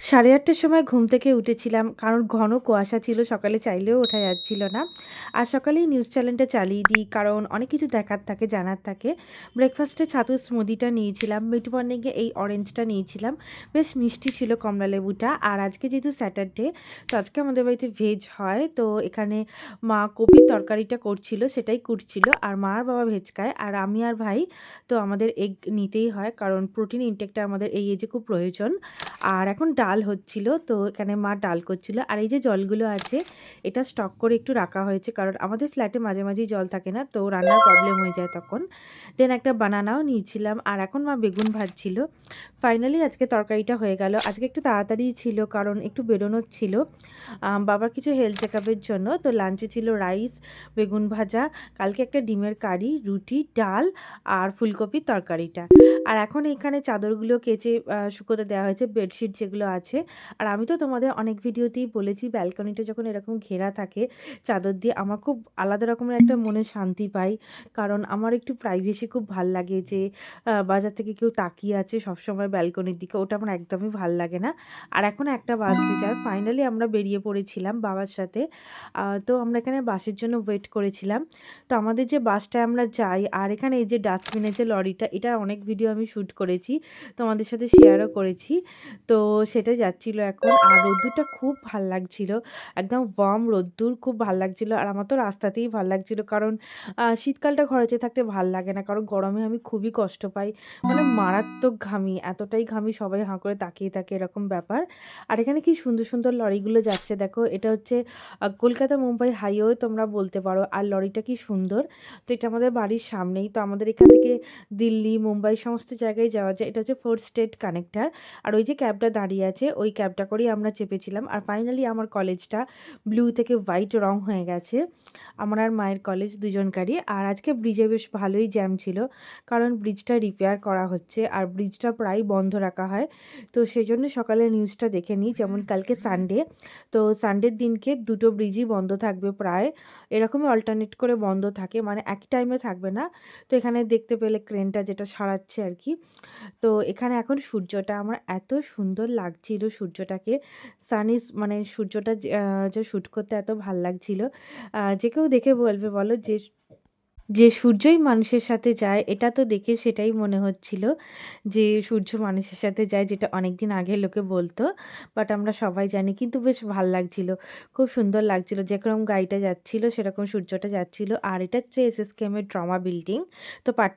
8:30টার সময় ঘুম থেকে উঠেছিলাম। কারণ ঘন কুয়াশা ছিল, সকালে চাইলেও ওঠা যাচ্ছিল না। আর সকালেই নিউজ চ্যানেলটা চালিয়ে দিই, কারণ অনেক কিছু দেখার থাকে, জানার থাকে। ব্রেকফাস্টে ছাতুর স্মুদিটা নিয়েছিলাম, মিড মর্নিংয়ে এই অরেঞ্জটা নিয়েছিলাম। বেশ মিষ্টি ছিল কমলা লেবুটা। আর আজকে যেহেতু স্যাটারডে, তো আজকে আমাদের বাড়িতে ভেজ হয়। তো এখানে মা কপির তরকারিটা করছিল, সেটাই কুটছিল। আর মা আর বাবা ভেজ খায়, আর আমি আর ভাই তো আমাদের এগ নিতেই হয়, কারণ প্রোটিন ইনটেকটা আমাদের এই এজে খুব প্রয়োজন। আর এখন ডাল হচ্ছিল, তো এখানে মা ডাল করছিল। আর এই যে জলগুলো আছে, এটা স্টক করে একটু রাখা হয়েছে, কারণ আমাদের ফ্ল্যাটে মাঝে মাঝেই জল থাকে না, তো রান্নার প্রবলেম হয়ে যায় তখন। দেন একটা বানানাও নিয়েছিলাম, আর এখন মা বেগুন ভাজছিল। ফাইনালি আজকে তরকারিটা হয়ে গেল। আজকে একটু তাড়াতাড়িই ছিল, কারণ একটু বেরোনোর ছিল বাবার কিছু হেলথ চেকআপের জন্য। তো লাঞ্চে ছিল রাইস, বেগুন ভাজা, কালকে একটা ডিমের কারি, রুটি, ডাল আর ফুলকপির তরকারিটা। আর এখন এখানে চাদরগুলো কেচে শুকোতে দেওয়া হয়েছে, বেডশিট যেগুলো আছে। আর আমি তো তোমাদের অনেক ভিডিওতেই বলেছি, ব্যালকনিটা যখন এরকম ঘেরা থাকে চাদর দিয়ে, আমার খুব আলাদা রকমের একটা মনে শান্তি পাই। কারণ আমার একটু প্রাইভেসি খুব ভাল লাগে, যে বাজার থেকে কেউ তাকিয়ে আছে সবসময় ব্যালকনির দিকে, ওটা আমার একদমই ভাল লাগে না। আর এখন একটা বাজতে যায়, ফাইনালি আমরা বেরিয়ে পড়েছিলাম বাবার সাথে। তো আমরা এখানে বাসের জন্য ওয়েট করেছিলাম। তো আমাদের যে বাসটায় আমরা যাই, আর এখানে এই যে ডাস্টবিনের যে লরিটা, এটার অনেক ভিডিও আমি শ্যুট করেছি, তোমাদের সাথে শেয়ারও করেছি। তো সেটাই যাচ্ছিল এখন। আর রোদ্দুরটা খুব ভাল লাগছিল, একদম ওয়ার্ম রোদ্দুর, খুব ভাল লাগছিল। আর আমার তো রাস্তাতেই ভাল লাগছিল, কারণ শীতকালটা ঘরেতে থাকতে ভাল লাগে না, কারণ গরমে আমি খুবই কষ্ট পাই, মানে মারাত্মক ঘামি, এতটাই ঘামি, সবাই হাঁ করে তাকিয়ে থাকে, এরকম ব্যাপার। আর এখানে কি সুন্দর সুন্দর লরিগুলো যাচ্ছে দেখো, এটা হচ্ছে কলকাতা মুম্বাই হাইওয়ে তোমরা বলতে পারো। আর লরিটা কি সুন্দর! তো এটা আমাদের বাড়ির সামনেই, তো আমাদের এখান থেকে দিল্লি, মুম্বাই সমস্ত জায়গায় যাওয়া যায়। এটা হচ্ছে 4 স্টেট কানেক্টর। আর ওই যে ক্যাবটা দাঁড়িয়ে আছে, ওই ক্যাবটা করেই আমরা চেপেছিলাম। আর ফাইনালি আমার কলেজটা ব্লু থেকে হোয়াইট রং হয়ে গেছে, আমার আর মায়ের কলেজ দুজনকারই। আর আজকে ব্রিজে বেশ ভালোই জ্যাম ছিল, কারণ ব্রিজটা রিপেয়ার করা হচ্ছে, আর ব্রিজটা প্রায় বন্ধ রাখা হয়। তো সেই জন্য সকালে নিউজটা দেখে নিই, যেমন কালকে সানডে, তো সানডের দিনকে দুটো ব্রিজই বন্ধ থাকবে প্রায়, এরকমই অল্টারনেট করে বন্ধ থাকে, মানে একই টাইমে থাকবে না। তো এখানে দেখতে পেলে ক্রেনটা যেটা সারাচ্ছে আর কি। তো এখানে এখন সূর্যটা আমার এত সুন্দর লাগছিল, সূর্যটাকে সানিস মানে সূর্যটা যে শ্যুট করতে এত ভাল লাগছিল। যে কেউ দেখে বলবে বলো, যে যে সূর্যই মানুষের সাথে যায়, এটা তো দেখে সেটাই মনে হচ্ছিল যে সূর্য মানুষের সাথে যায়, যেটা অনেকদিন আগে লোকে বলতো, বাট আমরা সবাই জানি। কিন্তু বেশ ভাল লাগছিল, খুব সুন্দর লাগছিল, যেরকম গাড়িটা যাচ্ছিল সেরকম সূর্যটা যাচ্ছিল। আর এটা হচ্ছে এসএসকেএম এর ট্রমা বিল্ডিং। তো পার্ট